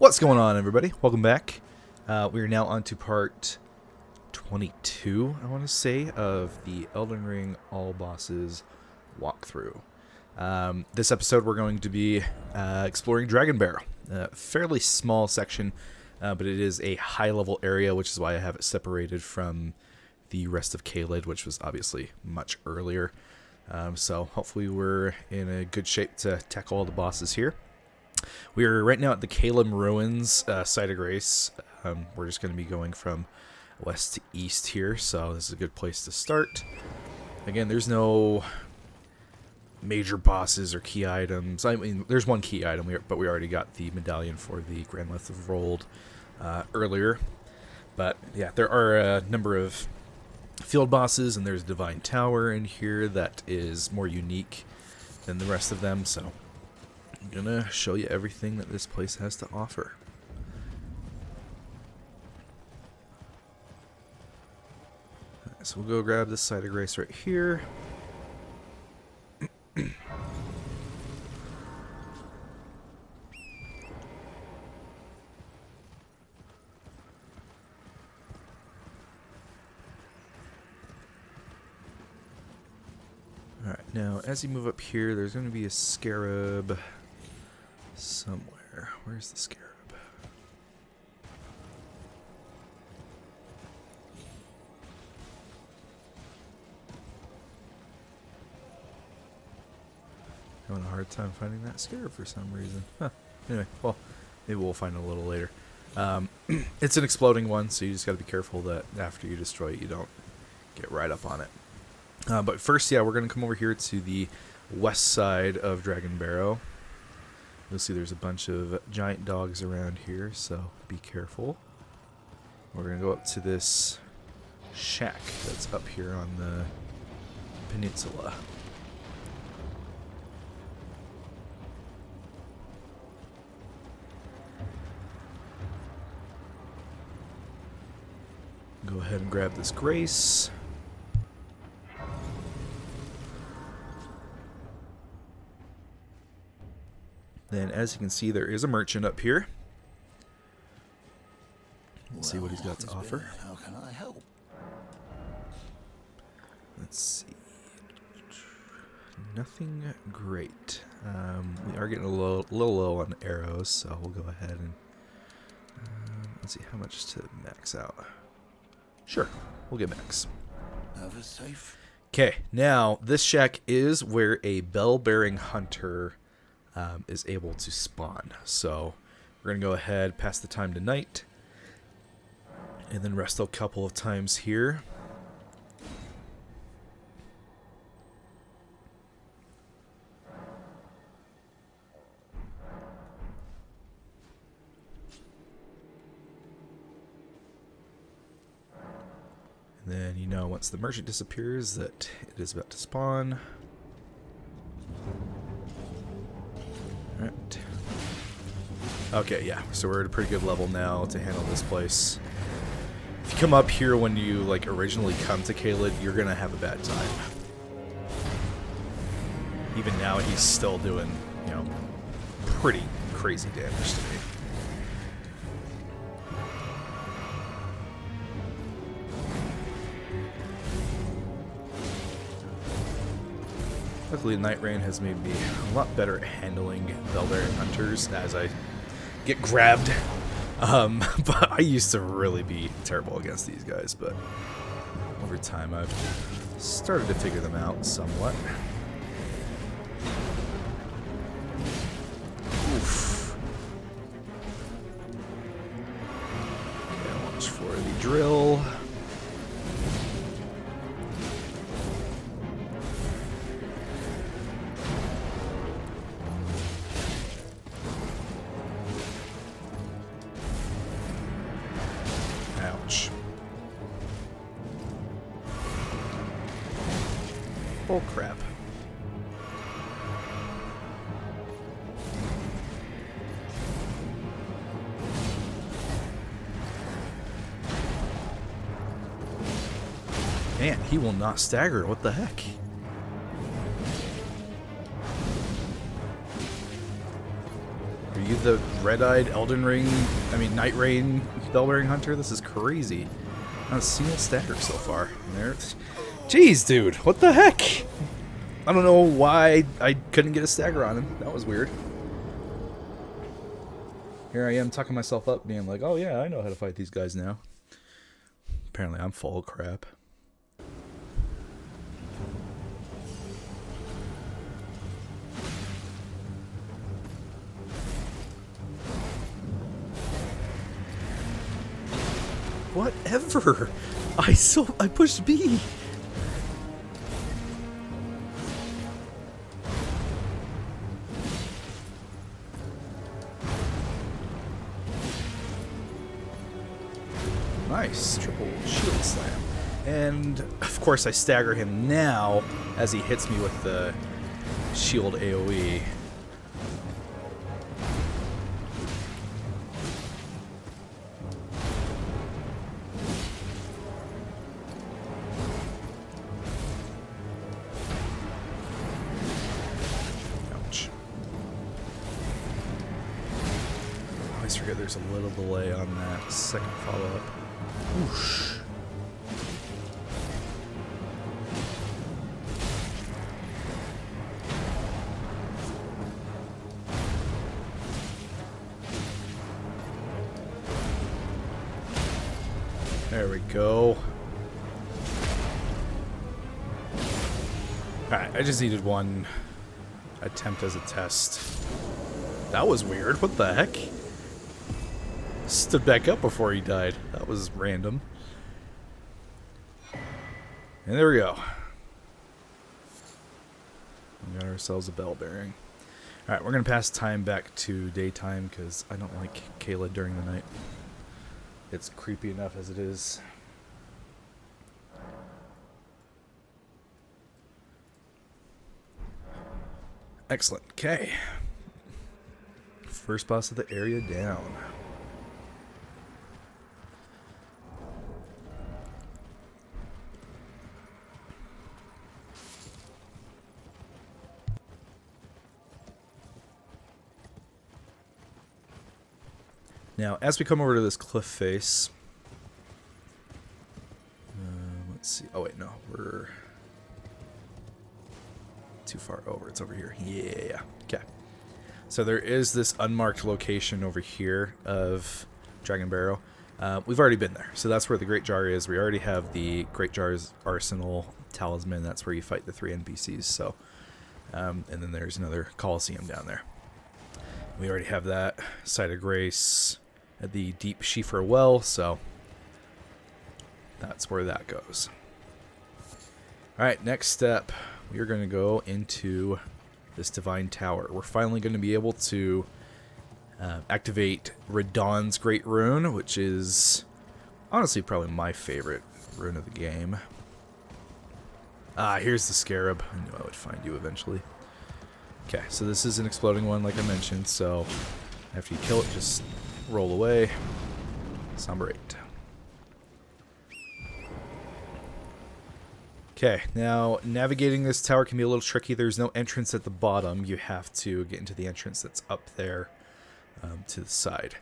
What's going on, everybody? Welcome back. We are now on to part 22, I want to say, of the Elden Ring All Bosses walkthrough. This episode we're going to be exploring Dragonbarrow. A fairly small section, but it is a high-level area, which is why I have it separated from the rest of Caelid, which was obviously much earlier. So hopefully we're in a good shape to tackle all the bosses here. We are right now at the Caelid Ruins site of grace. We're just going to be going from west to east here, so this is a good place to start. Again, there's no major bosses or key items. I mean, there's one key item, but we already got the medallion for the Grand Leth of Rold earlier. But yeah, there are a number of field bosses, and there's a Divine Tower in here that is more unique than the rest of them, so I'm gonna show you everything that this place has to offer. So we'll go grab this site of grace right here. Alright, now as you move up here, there's going to be a scarab somewhere. Where's the scarab? Having a hard time finding that scarab for some reason. Huh. Anyway, well, maybe we'll find it a little later. It's an exploding one, so you just got to be careful that after you destroy it, you don't get right up on it. But first, yeah, we're going to come over here to the west side of Dragonbarrow. You'll see there's a bunch of giant dogs around here, so be careful. We're going to go up to this shack that's up here on the peninsula. Go ahead and grab this grace. Then, as you can see, there is a merchant up here. Let's see what he's got to offer. How can I help? Let's see. Nothing great. We are getting a little low on arrows, so we'll go ahead and let's see how much to max out. Sure, we'll get max. Have a safe. Okay, now this shack is where a bell-bearing hunter is able to spawn. So we're going to go ahead, pass the time tonight, and then rest a couple of times here. And then, you know, once the merchant disappears, that it is about to spawn. Alright. Okay, yeah, so we're at a pretty good level now to handle this place. If you come up here when you, like, originally come to Caelid, you're gonna have a bad time. Even now, he's still doing, you know, pretty crazy damage to me. Luckily, Night Rain has made me a lot better at handling bell-bearing hunters as I get grabbed. But I used to really be terrible against these guys, but over time I've started to figure them out somewhat. Oof. Okay, watch for the drill. Ouch. Oh crap. Man, he will not stagger. What the heck? Are you the red-eyed Elden Ring, Night Rain Bell-Bearing Hunter. This is crazy. Not a single stagger so far. There. Jeez, dude, what the heck? I don't know why I couldn't get a stagger on him. That was weird. Here I am tucking myself up, being like, oh yeah, I know how to fight these guys now. Apparently I'm full of crap. Whatever. I pushed B. Nice triple shield slam. And of course I stagger him now as he hits me with the shield AoE. I always forget there's a little delay on that second follow-up. Whoosh. There we go. Alright, I just needed one attempt as a test. That was weird. What the heck? Stood back up before he died. That was random. And there we go. We got ourselves a bell bearing. Alright, we're going to pass time back to daytime because I don't like Caelid during the night. It's creepy enough as it is. Excellent. Okay. First boss of the area down. Now, as we come over to this cliff face, let's see. Oh wait, no, we're too far over. It's over here. Yeah. Okay. So there is this unmarked location over here of Dragonbarrow. We've already been there. So that's where the Great Jar is. We already have the Great Jar's Arsenal Talisman. That's where you fight the 3 NPCs. So, and then there's another Coliseum down there. We already have that. Site of Grace at the Deep Schiefer Well. So that's where that goes. Alright, next step. We are going to go into this Divine Tower. We're finally going to be able to activate Radahn's Great Rune, which is honestly probably my favorite rune of the game. Ah, here's the Scarab. I knew I would find you eventually. Okay, so this is an exploding one like I mentioned, so after you kill it, just roll away. Somber 8. Okay, now navigating this tower can be a little tricky. There's no entrance at the bottom. You have to get into the entrance that's up there to the side.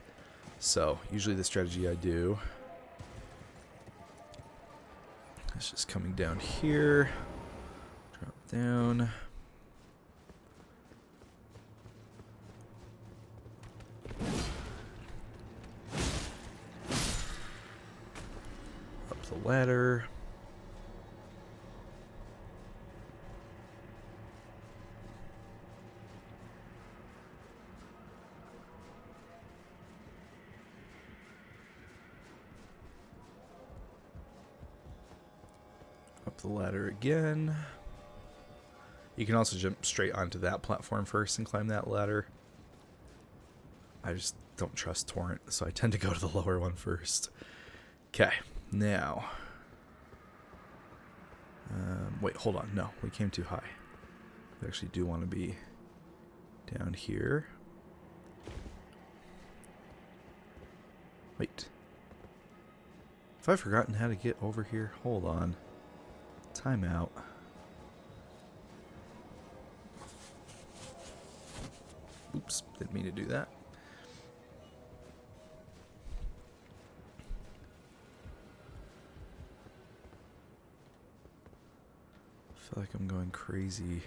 So usually the strategy I do is just coming down here, drop down. Up the ladder. Up the ladder again. You can also jump straight onto that platform first and climb that ladder. I just don't trust Torrent, so I tend to go to the lower one first. Okay, now. Wait, hold on. No, we came too high. We actually do want to be down here. Wait. Have I forgotten how to get over here? Hold on. Time out. Oops, didn't mean to do that. feel like I'm going crazy.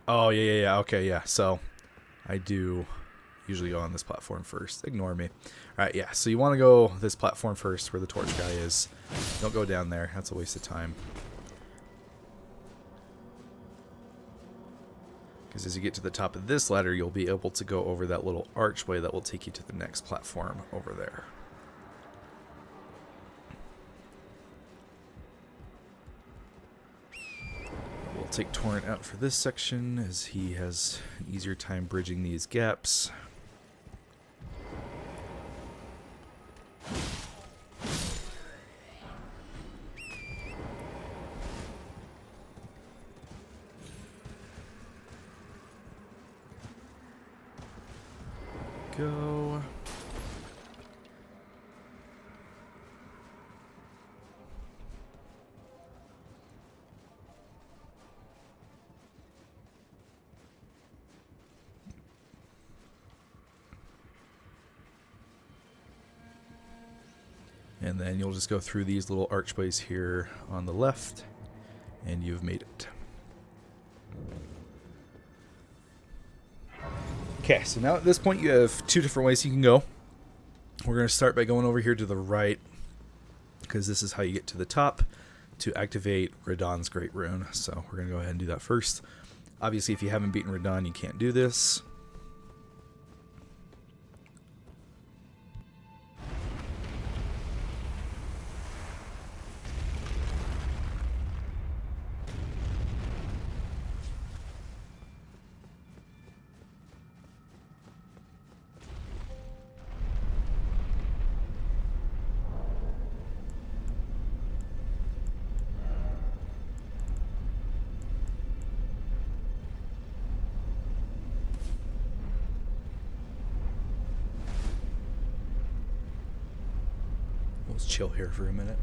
Oh, yeah. Okay, yeah. So I do usually go on this platform first. Ignore me. All right, yeah. So you want to go this platform first where the torch guy is. Don't go down there. That's a waste of time. Because as you get to the top of this ladder, you'll be able to go over that little archway that will take you to the next platform over there. We'll take Torrent out for this section as he has an easier time bridging these gaps. Go. And then you'll just go through these little archways here on the left, and you've made it. Okay, so now at this point you have two different ways you can go. We're going to start by going over here to the right, because this is how you get to the top to activate Radahn's Great Rune. So we're going to go ahead and do that first. Obviously, if you haven't beaten Radahn, you can't do this. Let's chill here for a minute.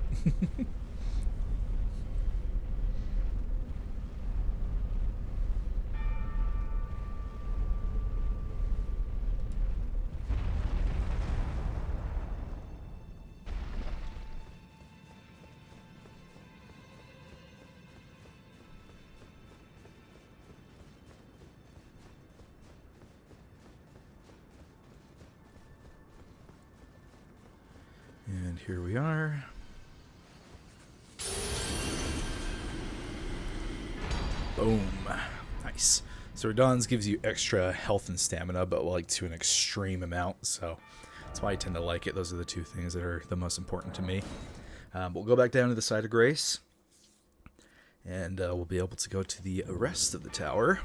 And here we are. Boom. Nice. So Radahn's gives you extra health and stamina, but like to an extreme amount. So that's why I tend to like it. Those are the two things that are the most important to me. But we'll go back down to the side of Grace. And we'll be able to go to the rest of the tower,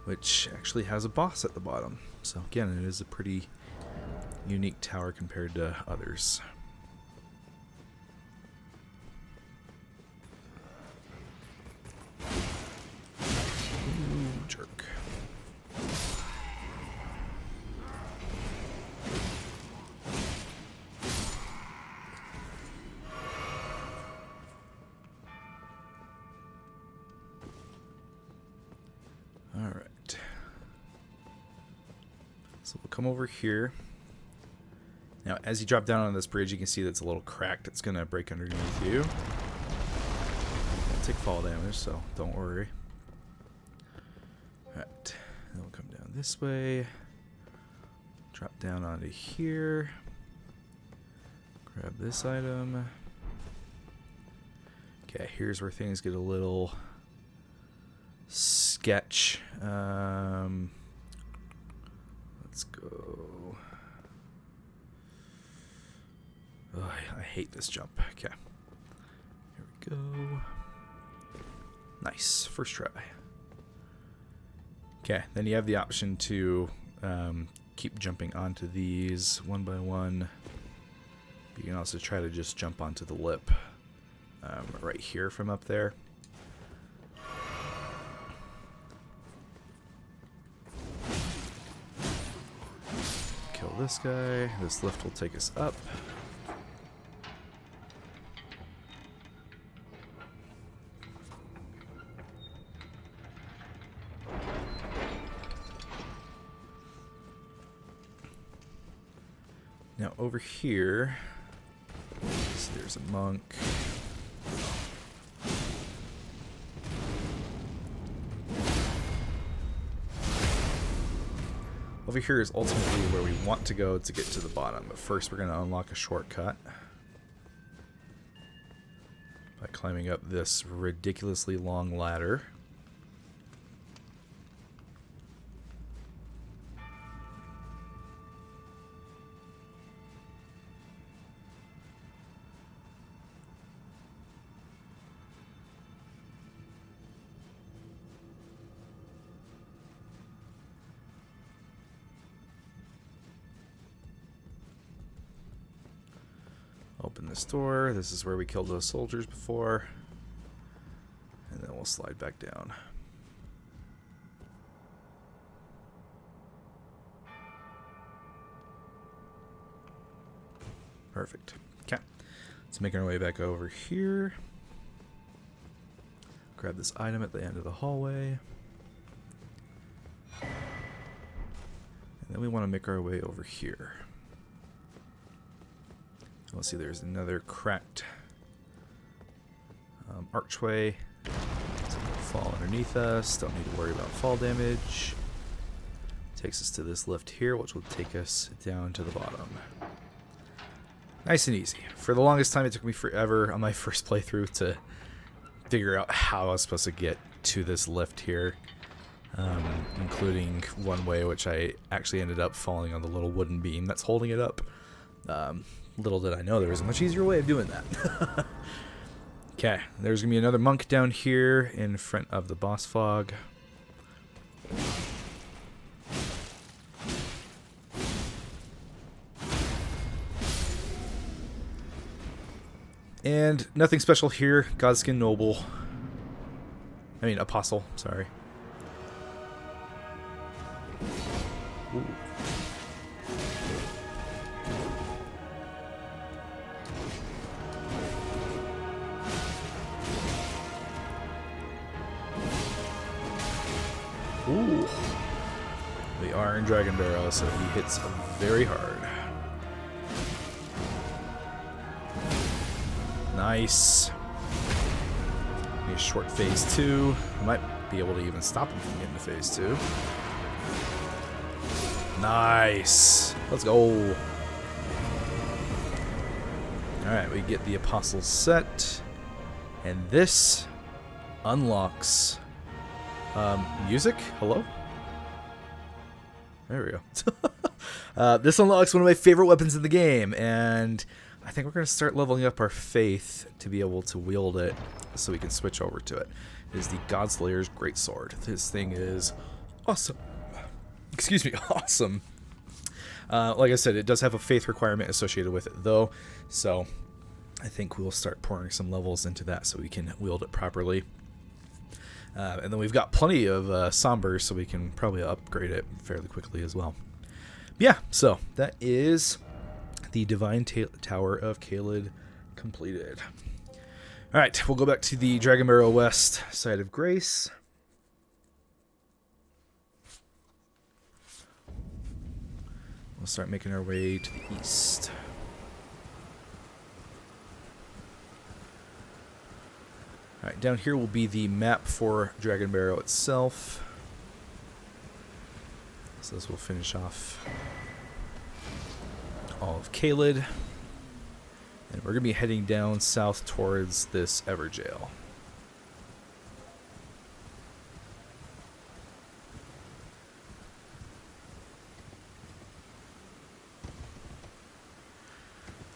which actually has a boss at the bottom. So again, it is a pretty unique tower compared to others. Ooh, jerk. All right. So we'll come over here. Now, as you drop down on this bridge, you can see that it's a little cracked. It's going to break underneath you. Don't take fall damage, so don't worry. Alright, then we'll come down this way. Drop down onto here. Grab this item. Okay, here's where things get a little sketch. Let's go. Oh, I hate this jump. Okay. Here we go. Nice. First try. Okay, then you have the option to keep jumping onto these one by one. You can also try to just jump onto the lip right here from up there. Kill this guy. This lift will take us up. Now over here, so there's a monk. Over here is ultimately where we want to go to get to the bottom. But first we're going to unlock a shortcut by climbing up this ridiculously long ladder. Open this door. This is where we killed those soldiers before. And then we'll slide back down. Perfect. Okay. Let's make our way back over here. Grab this item at the end of the hallway. And then we want to make our way over here. We'll see there's another cracked archway. So we'll fall underneath us. Don't need to worry about fall damage. Takes us to this lift here, which will take us down to the bottom. Nice and easy. For the longest time, it took me forever on my first playthrough to figure out how I was supposed to get to this lift here. Including one way, which I actually ended up falling on the little wooden beam that's holding it up. Little did I know there was a much easier way of doing that. Okay, there's going to be another monk down here in front of the boss fog. And nothing special here. Godskin Noble. I mean, Apostle, sorry. Ooh. Ooh. We are in Dragonbarrow, so he hits very hard. Nice. Maybe a short phase 2. I might be able to even stop him from getting to phase 2. Nice. Let's go. Alright, we get the Apostle set. And this unlocks music? Hello? There we go. This unlocks one of my favorite weapons in the game, and I think we're going to start leveling up our faith to be able to wield it so we can switch over to it. It is the Godslayer's Greatsword. This thing is awesome. Excuse me, awesome. Like I said, it does have a faith requirement associated with it, though, so I think we'll start pouring some levels into that so we can wield it properly. And then we've got plenty of Sombers, so we can probably upgrade it fairly quickly as well. Yeah, so that is the Divine Tower of Caelid completed. Alright, we'll go back to the Dragonbarrow West side of Grace. We'll start making our way to the east. Alright, down here will be the map for Dragonbarrow itself. So this will finish off all of Caelid. And we're going to be heading down south towards this Everjail.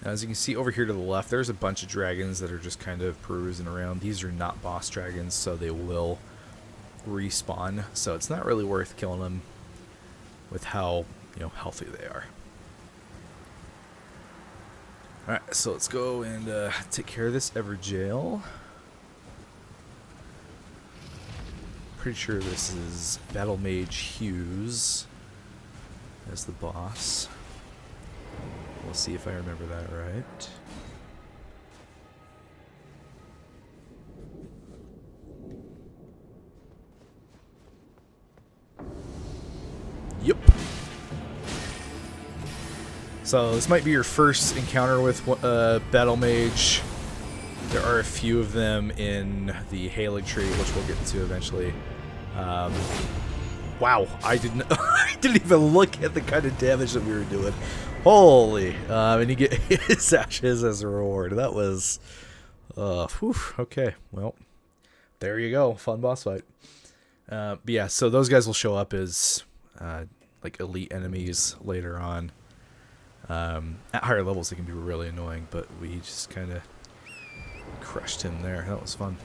Now, as you can see over here to the left, there's a bunch of dragons that are just kind of perusing around. These are not boss dragons, so they will respawn. So it's not really worth killing them with how, healthy they are. Alright, so let's go and take care of this Everjail. Pretty sure this is Mattlemage Hugues as the boss. We'll see if I remember that right. Yep. So this might be your first encounter with Battlemage. There are a few of them in the Halig tree, which we'll get to eventually. Wow, I didn't I didn't even look at the kind of damage that we were doing. Holy, and you get his ashes as a reward. That was, whew, okay, well, there you go, fun boss fight. But yeah, so those guys will show up as, like, elite enemies later on. At higher levels, they can be really annoying, but we just kind of crushed him there. That was fun.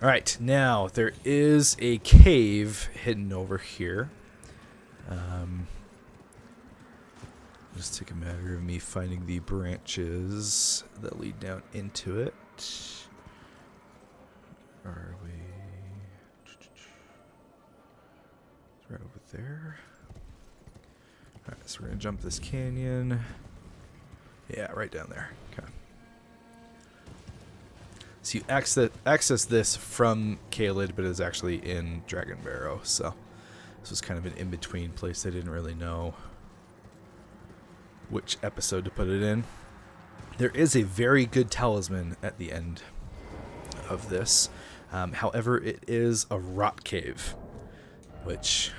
Alright, now, there is a cave hidden over here. Just take a matter of me finding the branches that lead down into it. Are we... It's right over there. Alright, so we're going to jump this canyon. Yeah, right down there. Okay. So you access this from Caelid, but it's actually in Dragonbarrow. So this was kind of an in-between place. I didn't really know which episode to put it in. There is a very good talisman at the end of this. However, it is a rot cave, which,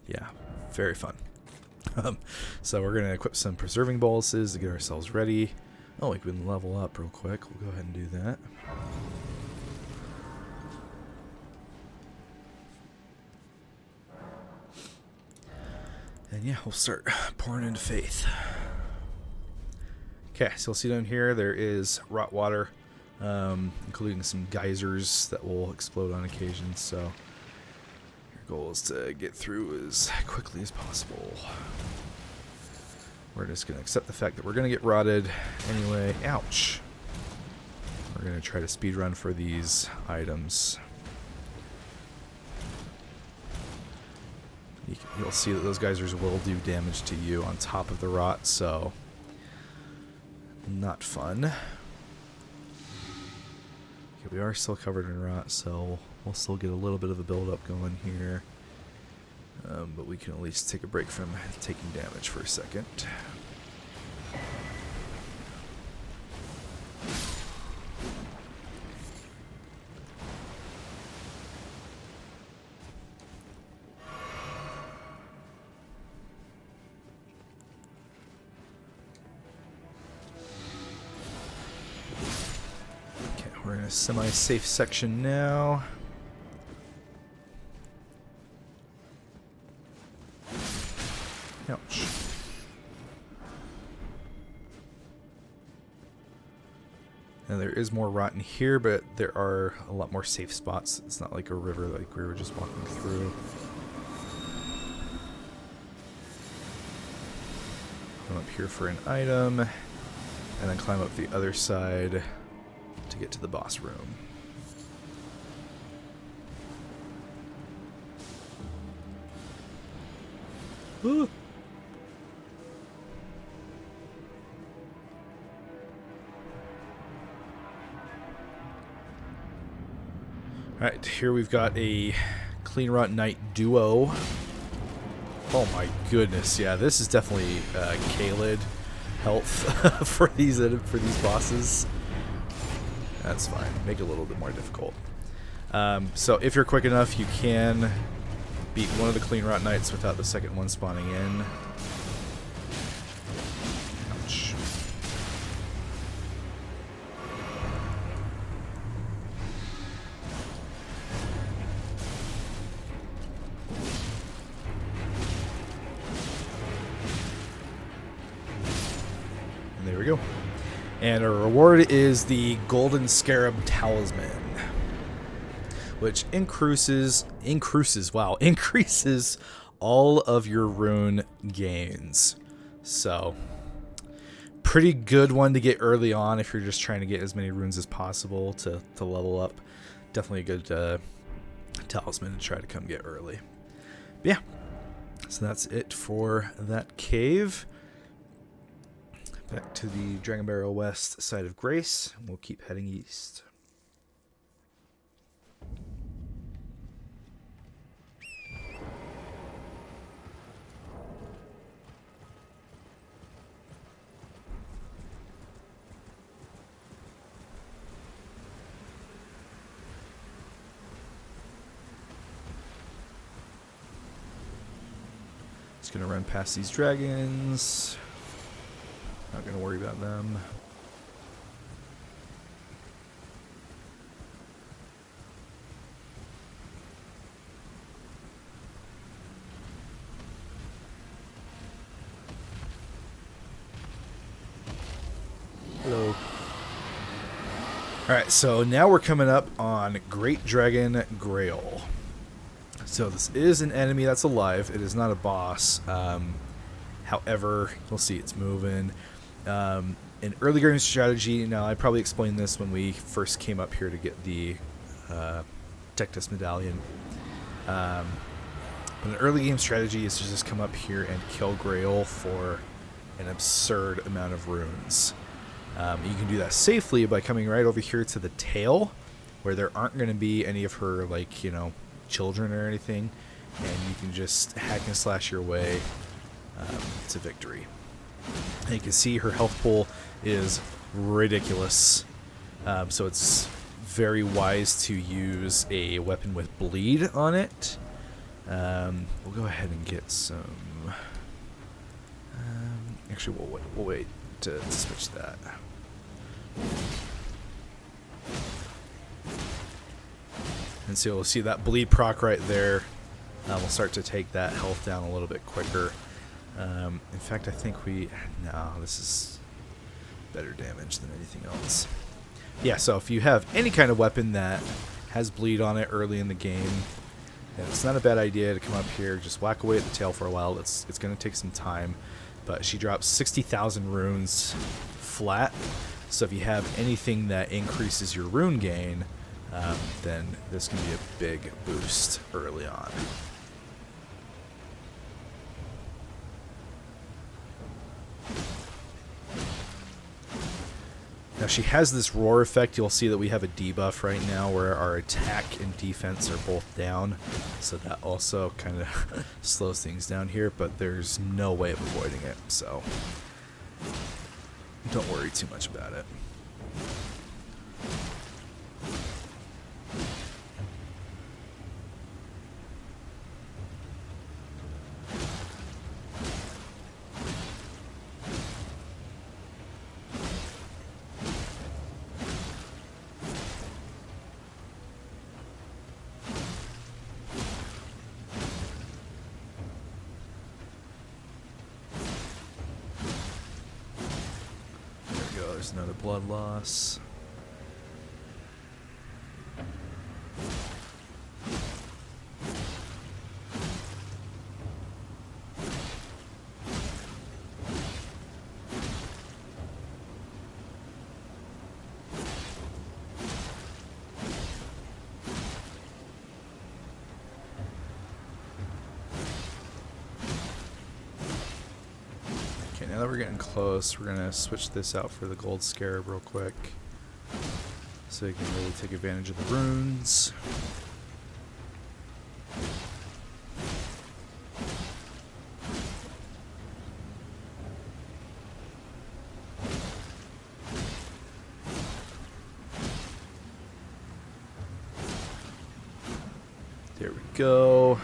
yeah, very fun. So we're going to equip some preserving boluses to get ourselves ready. Oh, we can level up real quick. We'll go ahead and do that. And yeah, we'll start pouring into faith. Okay, so you'll see down here there is rot water, including some geysers that will explode on occasion. So your goal is to get through as quickly as possible. We're just going to accept the fact that we're going to get rotted anyway. Ouch. We're going to try to speedrun for these items. You'll see that those geysers will do damage to you on top of the rot, so not fun. Okay, we are still covered in rot, so we'll still get a little bit of a build-up going here. But we can at least take a break from taking damage for a second. Okay, we're in a semi-safe section now. Ouch. And there is more rot in here, but there are a lot more safe spots. It's not like a river like we were just walking through. Come up here for an item, and then climb up the other side to get to the boss room. Ooh. Alright, here we've got a Cleanrot Knight duo. Oh my goodness, yeah, this is definitely Caelid health for these bosses. That's fine, make it a little bit more difficult. So if you're quick enough, you can beat one of the Cleanrot Knights without the second one spawning in. Ouch. There we go. And our reward is the Golden Scarab Talisman, which increases all of your rune gains. So, pretty good one to get early on if you're just trying to get as many runes as possible to level up. Definitely a good talisman to try to come get early. But yeah, so that's it for that cave. Back to the Dragonbarrow west side of Grace. We'll keep heading east. Just gonna run past these dragons. Not gonna worry about them. Hello. Alright, so now we're coming up on Great Dragon Greyll. So this is an enemy that's alive. It is not a boss. However, you'll see it's moving. In early game strategy, now I probably explained this when we first came up here to get the Tectus Medallion. But an early game strategy is to just come up here and kill Greyll for an absurd amount of runes. You can do that safely by coming right over here to the tail, where there aren't going to be any of her, like, you know, children or anything, and you can just hack and slash your way to victory. And you can see her health pool is ridiculous, so it's very wise to use a weapon with bleed on it. We'll go ahead and get some. Actually, we'll wait to switch that. And so you'll see that bleed proc right there. We'll start to take that health down a little bit quicker. In fact, I think no, this is better damage than anything else. Yeah, so if you have any kind of weapon that has bleed on it early in the game, then it's not a bad idea to come up here, just whack away at the tail for a while. It's going to take some time, but she drops 60,000 runes flat. So if you have anything that increases your rune gain, then this can be a big boost early on. Now she has this roar effect. You'll see that we have a debuff right now where our attack and defense are both down. So that also kind of slows things down here, but there's no way of avoiding it. So don't worry too much about it. There's another blood loss. Now that we're getting close, we're going to switch this out for the gold scarab real quick, so you can really take advantage of the runes. There we go.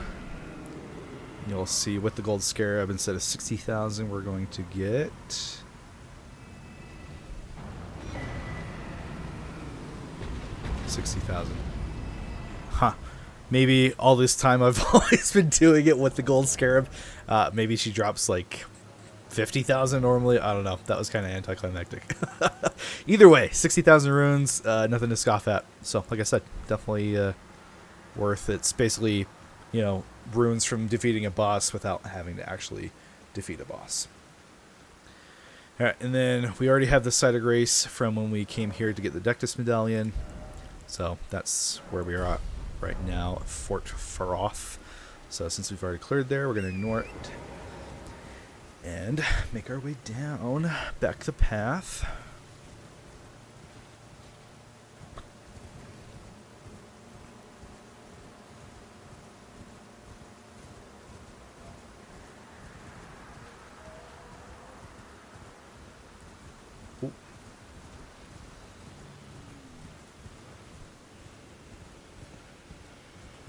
You'll see with the gold scarab, instead of 60,000, we're going to get 60,000. Huh. Maybe all this time I've always been doing it with the gold scarab. Maybe she drops like 50,000 normally. I don't know. That was kind of anticlimactic. Either way, 60,000 runes, nothing to scoff at. So, like I said, definitely worth it. It's basically, you know, runes from defeating a boss without having to actually defeat a boss. Alright, and then we already have the Site of Grace from when we came here to get the Tectus Medallion. So that's where we are at right now, Fort Faroth. So since we've already cleared there, we're going to ignore it and make our way down, back the path.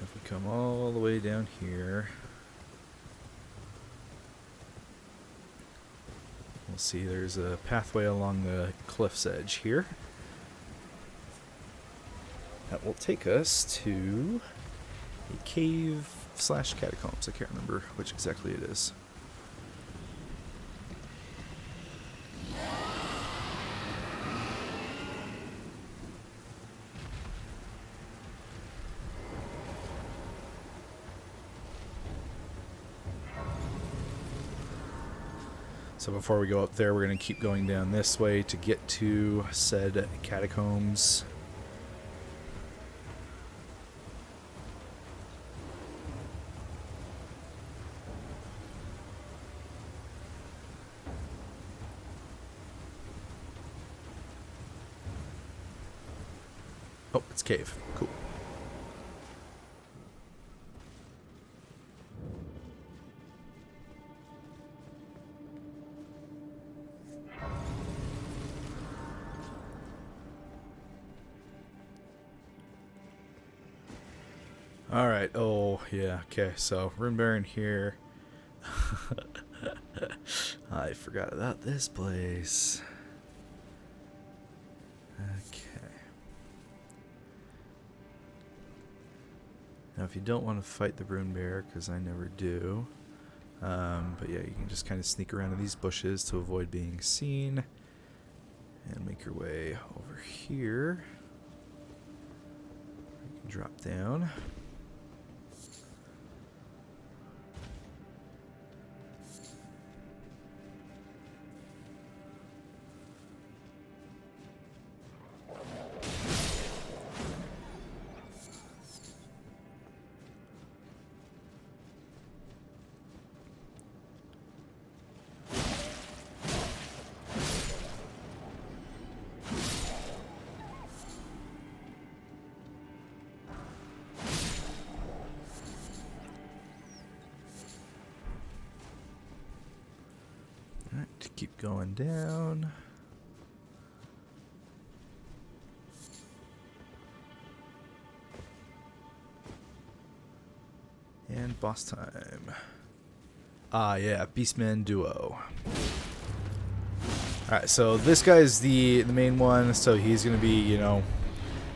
If we come all the way down here, We'll see, there's a pathway along the cliff's edge here. That will take us to a cave / catacombs. I can't remember which exactly it is. So before we go up there, we're going to keep going down this way to get to said catacombs. Oh, it's cave. Cool. Alright, oh, yeah, okay, so Rune Baron here. I forgot about this place. Okay. Now, if you don't want to fight the Rune Bear, because I never do, but yeah, you can just kind of sneak around in these bushes to avoid being seen, and make your way over here. You can drop down. Alright, keep going down. And boss time. Ah, yeah, Beastman duo. Alright, so this guy's the main one, so he's gonna be, you know,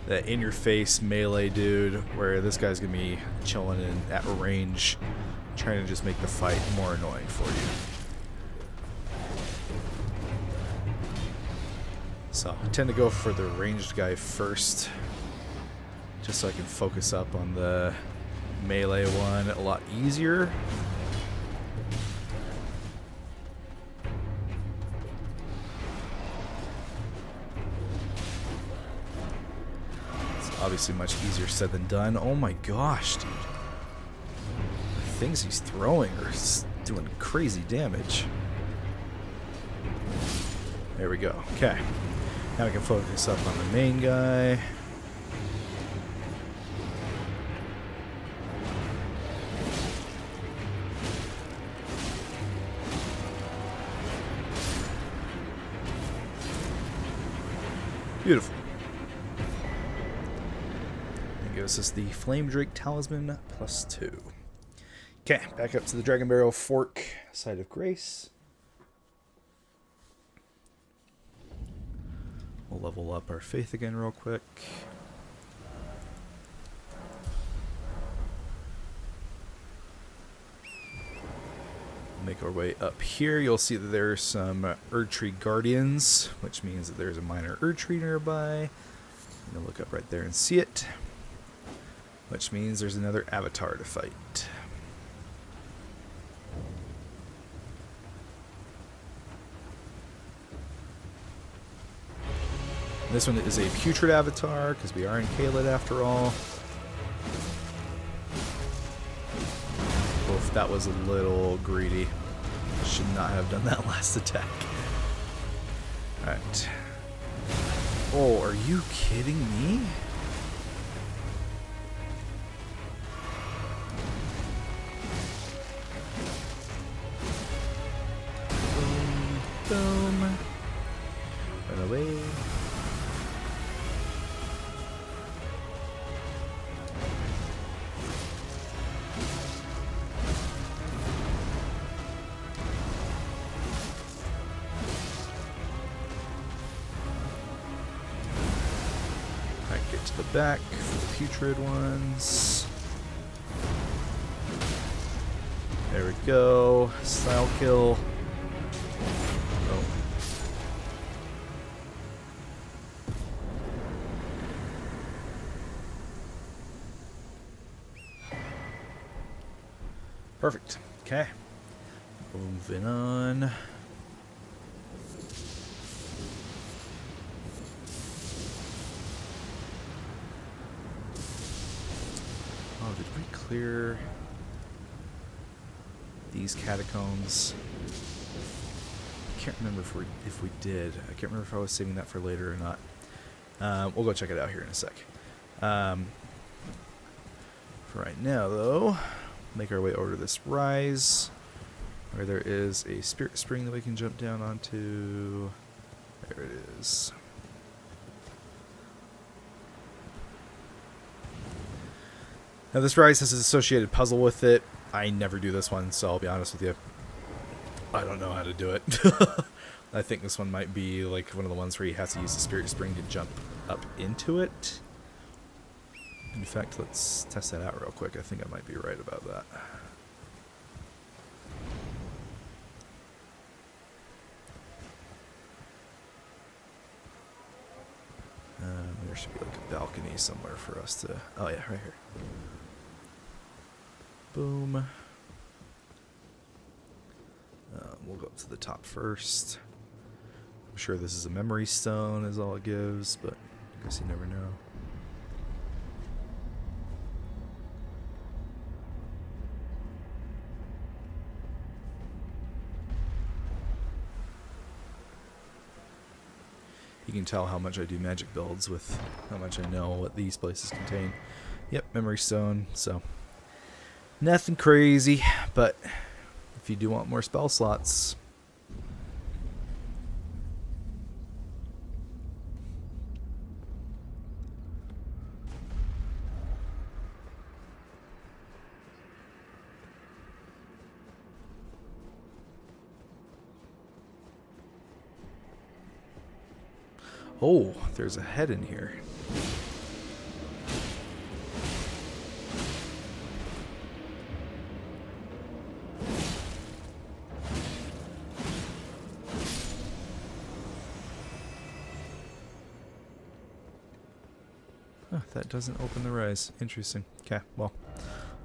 the in-your-face melee dude, where this guy's gonna be chilling in at range, trying to just make the fight more annoying for you. So I tend to go for the ranged guy first, just so I can focus up on the melee one a lot easier. It's obviously much easier said than done. Oh my gosh, dude. The things he's throwing are doing crazy damage. There we go. Okay. Now we can focus up on the main guy. Beautiful. That gives us the Flame Drake Talisman +2. Okay, back up to the Dragonbarrow Fork, Site of Grace. We'll level up our faith again real quick. Make our way up here. You'll see that there's some Erdtree Guardians, which means that there's a minor Erdtree nearby. I'm going to look up right there and see it, which means there's another avatar to fight. This one is a Putrid avatar, because we are in Caelid after all. Oof, that was a little greedy. Should not have done that last attack. Alright. Oh, are you kidding me? Boom, boom. Run away. the back for the putrid ones. There we go. Style kill. Oh. Perfect. Okay. Moving on. Oh, did we clear these catacombs? I can't remember if we did. I can't remember if I was saving that for later or not. We'll go check it out here in a sec. For right now, though, make our way over to this rise, where there is a spirit spring that we can jump down onto. There it is. Now this rise has an associated puzzle with it. I never do this one, so I'll be honest with you. I don't know how to do it. I think this one might be like one of the ones where you have to use the spirit spring to jump up into it. In fact, let's test that out real quick. I think I might be right about that. There should be like a balcony somewhere for us to... Oh yeah, right here. Boom. We'll go up to the top first. I'm sure this is a memory stone is all it gives, but I guess you never know. You can tell how much I do magic builds with how much I know what these places contain. Yep, memory stone, so nothing crazy, but if you do want more spell slots, oh, there's a head in here. Oh, that doesn't open the rise. Interesting. Okay, well,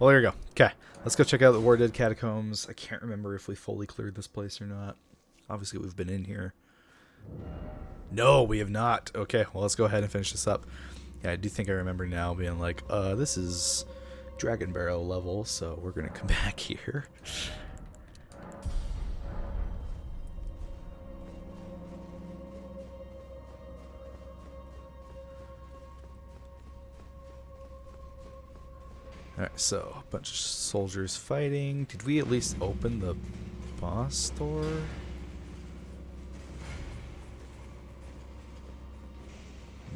there you go. Okay, let's go check out the War Dead Catacombs. I can't remember if we fully cleared this place or not. Obviously, we've been in here. No, we have not. Okay, well, let's go ahead and finish this up. Yeah, I do think I remember now being like, this is Dragonbarrow level, so we're going to come back here. Alright, so a bunch of soldiers fighting. Did we at least open the boss door?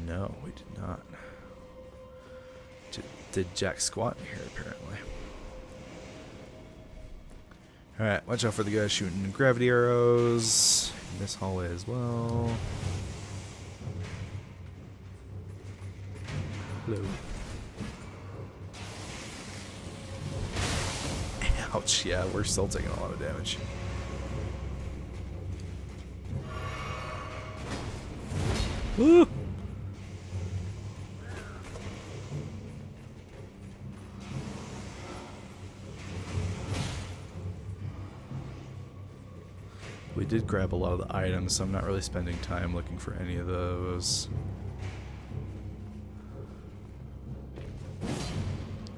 No, we did not. Did jack squat in here, apparently. Alright, watch out for the guys shooting gravity arrows in this hallway as well. Hello. Ouch, yeah, we're still taking a lot of damage. Woo! We did grab a lot of the items, so I'm not really spending time looking for any of those.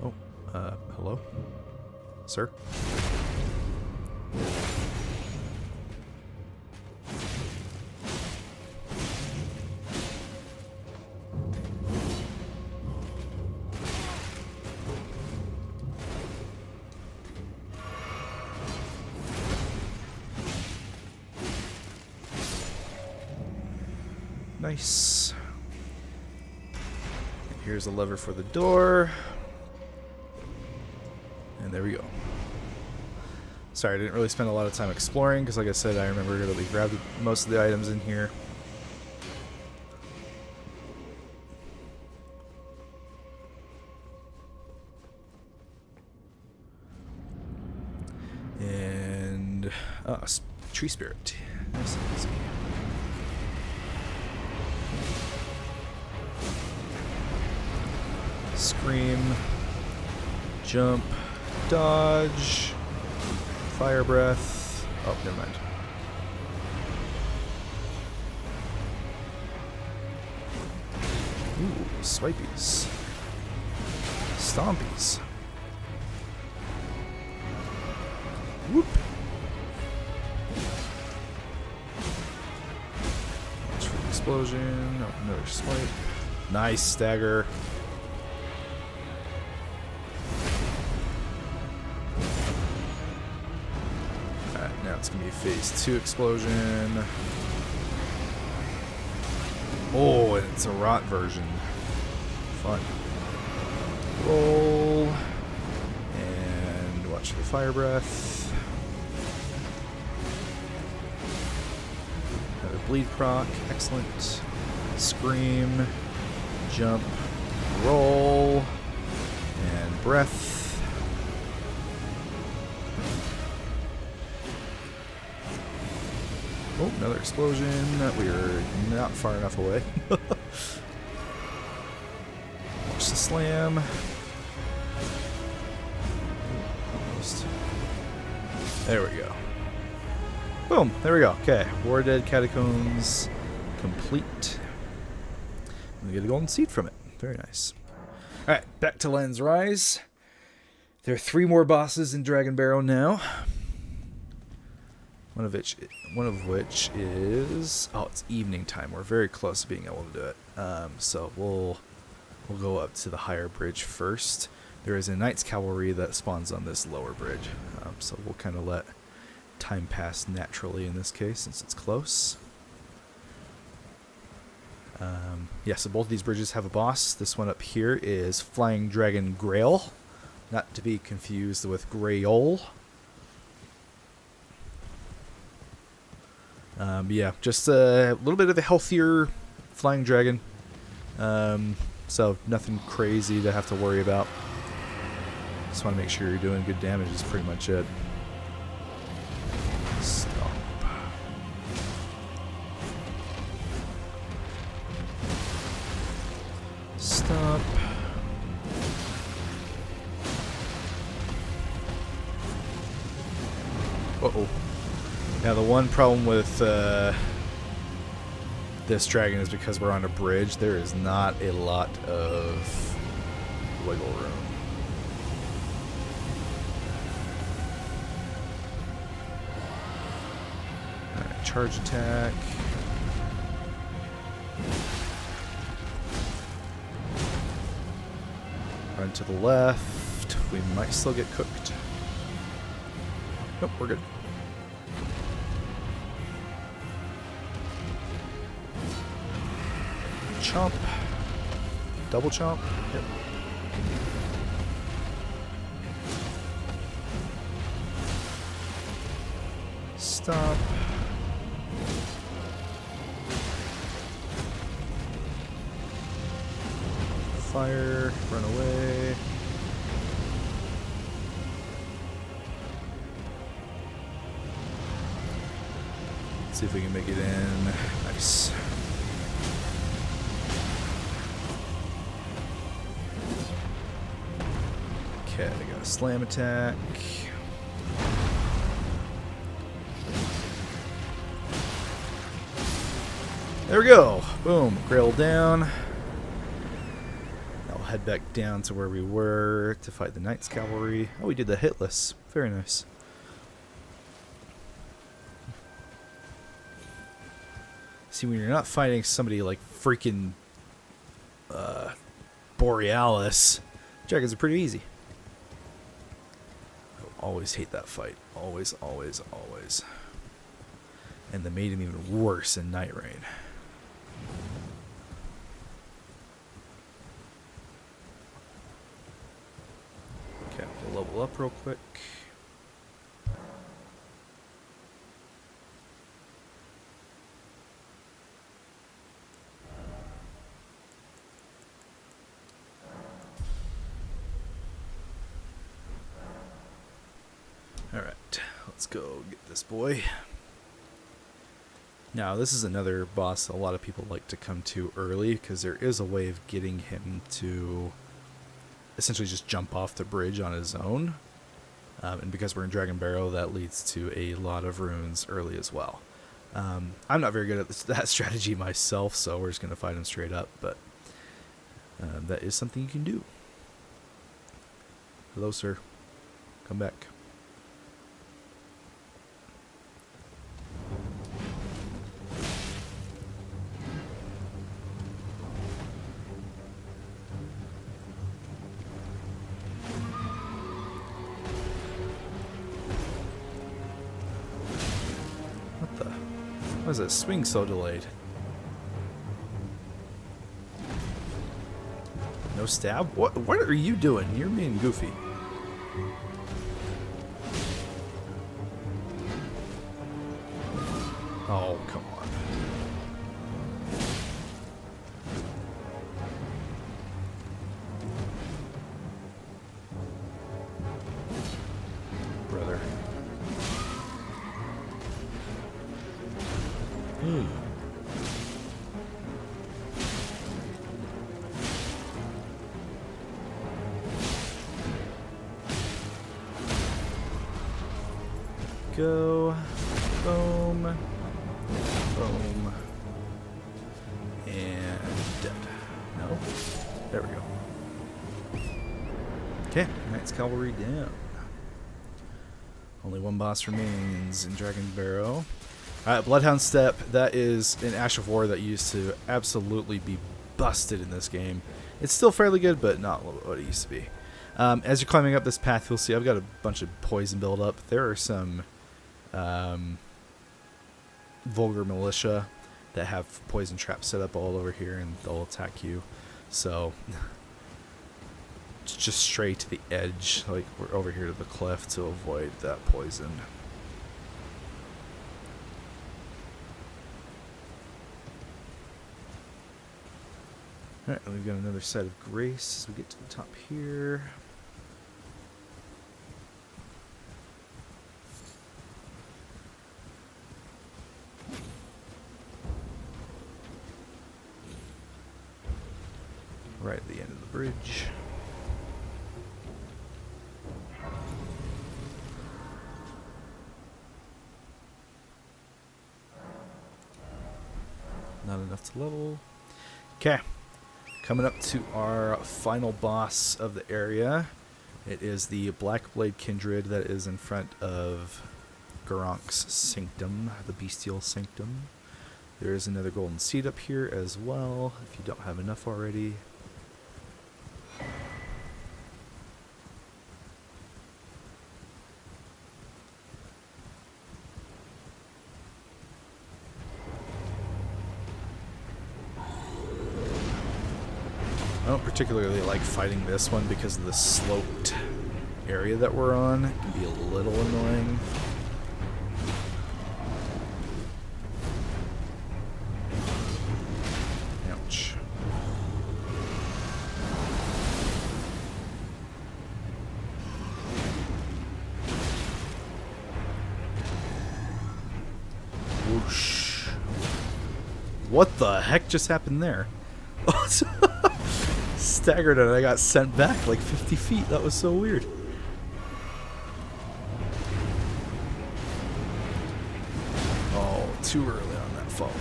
Oh, hello? Sir? Nice. And here's a lever for the door. And there we go. Sorry, I didn't really spend a lot of time exploring because, like I said, I remember that we grabbed most of the items in here. Tree spirit. Nice and easy. Scream. Jump. Dodge. Fire breath. Oh, never mind. Ooh, swipies. Stompies. Whoop. Watch for the explosion. Oh, another swipe. Nice stagger. Alright, now it's going to be phase 2 explosion. Oh, and it's a rot version. Fun. Roll. And watch for the fire breath. Another bleed proc. Excellent. Scream. Jump. Roll. And breath. Oh, another explosion. We are not far enough away. Watch the slam. Almost. There we go. Boom. There we go. Okay. War Dead Catacombs complete. We get a golden seed from it. Very nice. Alright, back to Lands Rise. There are 3 more bosses in Dragonbarrow now. One of which is... Oh, it's evening time. We're very close to being able to do it. So we'll go up to the higher bridge first. There is a Knight's Cavalry that spawns on this lower bridge. So we'll kind of let time pass naturally in this case since it's close. Yeah, so both of these bridges have a boss. This one up here is Flying Dragon Greyll. Not to be confused with Greyll. Yeah, just a little bit of a healthier flying dragon. So nothing crazy to have to worry about. Just want to make sure you're doing good damage is pretty much it. Stop. Stop. Uh-oh. Now the one problem with this dragon is because we're on a bridge, there is not a lot of wiggle room. Alright, charge attack. Run to the left. We might still get cooked. Nope, we're good. Chomp. Double chomp. Yep. Stop. Fire. Run away. Let's see if we can make it in. Nice. Okay, I got a slam attack. There we go. Boom. Greyll down. I'll head back down to where we were to fight the Knight's Cavalry. Oh, we did the hitless. Very nice. See, when you're not fighting somebody like freaking Borealis, dragons are pretty easy. I always hate that fight. Always, always, always. And they made him even worse in Night Rain. Okay, we'll level up real quick. Alright, let's go get this boy. Now, this is another boss a lot of people like to come to early, because there is a way of getting him to essentially just jump off the bridge on his own. And because we're in Dragonbarrow, that leads to a lot of runes early as well. I'm not very good at that strategy myself, so we're just going to fight him straight up, but that is something you can do. Hello, sir. Come back. What the? Why is that swing so delayed? No stab? What are you doing? You're being goofy. Oh, come on. Brother. Go. Boom. Boom. And dead. No? There we go. Okay, Knight's Cavalry down. Only one boss remains in Dragonbarrow. Alright, Bloodhound Step. That is an Ash of War that used to absolutely be busted in this game. It's still fairly good, but not what it used to be. As you're climbing up this path, you'll see I've got a bunch of poison buildup. There are some vulgar militia that have poison traps set up all over here, and they'll attack you. So just stray to the edge, like we're over here to the cliff, to avoid that poison. Alright, we've got another set of grace as we get to the top here. Right at the end of the bridge. Not enough to level. Okay. Coming up to our final boss of the area. It is the Blackblade Kindred that is in front of Garank's Sanctum, the Bestial Sanctum. There is another golden seed up here as well, if you don't have enough already. I don't particularly like fighting this one because of the sloped area that we're on. It can be a little annoying. Ouch. Whoosh. What the heck just happened there? Staggered and I got sent back like 50 feet. That was so weird. Oh, too early on that follow-up.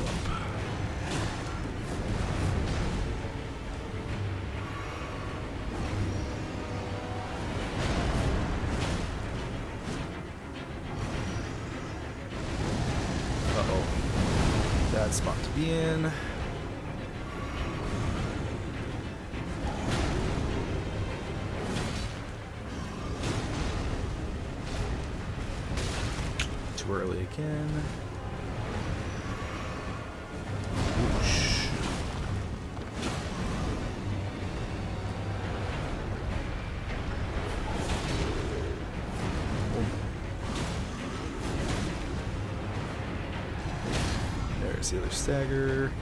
Uh-oh. Bad spot to be in. Early again. Whoosh. There's the other stagger.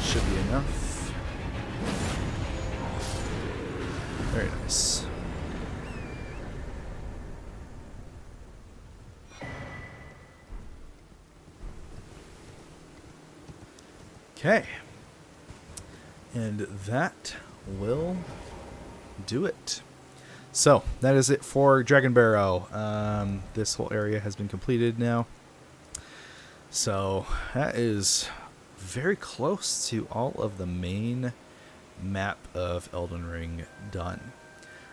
Should be enough. Very nice. Okay. And that will do it. So, that is it for Dragonbarrow. This whole area has been completed now. So, that is very close to all of the main map of Elden Ring done.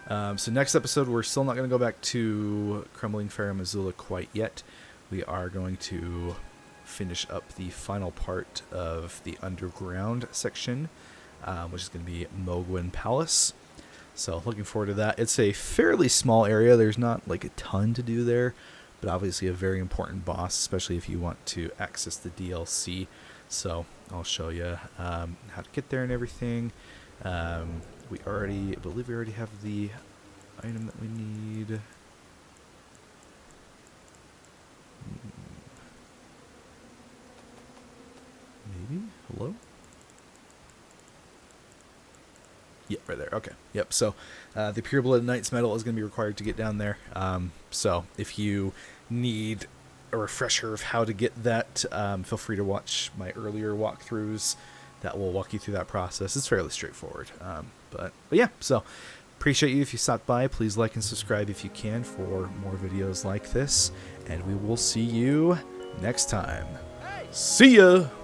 So next episode, we're still not going to go back to Crumbling Farum Azula quite yet. We are going to finish up the final part of the underground section, which is going to be Mogwin Palace. So looking forward to that. It's a fairly small area. There's not like a ton to do there, but obviously a very important boss, especially if you want to access the DLC. So I'll show you how to get there and everything. I believe we already have the item that we need. Maybe? Hello? Yep, right there. Okay. Yep. So the Pure Blood Knight's Medal is going to be required to get down there. So if you need a refresher of how to get that, feel free to watch my earlier walkthroughs. That will walk you through that process. It's fairly straightforward. But yeah, so appreciate you if you stopped by. Please like and subscribe if you can for more videos like this. And we will see you next time. See ya!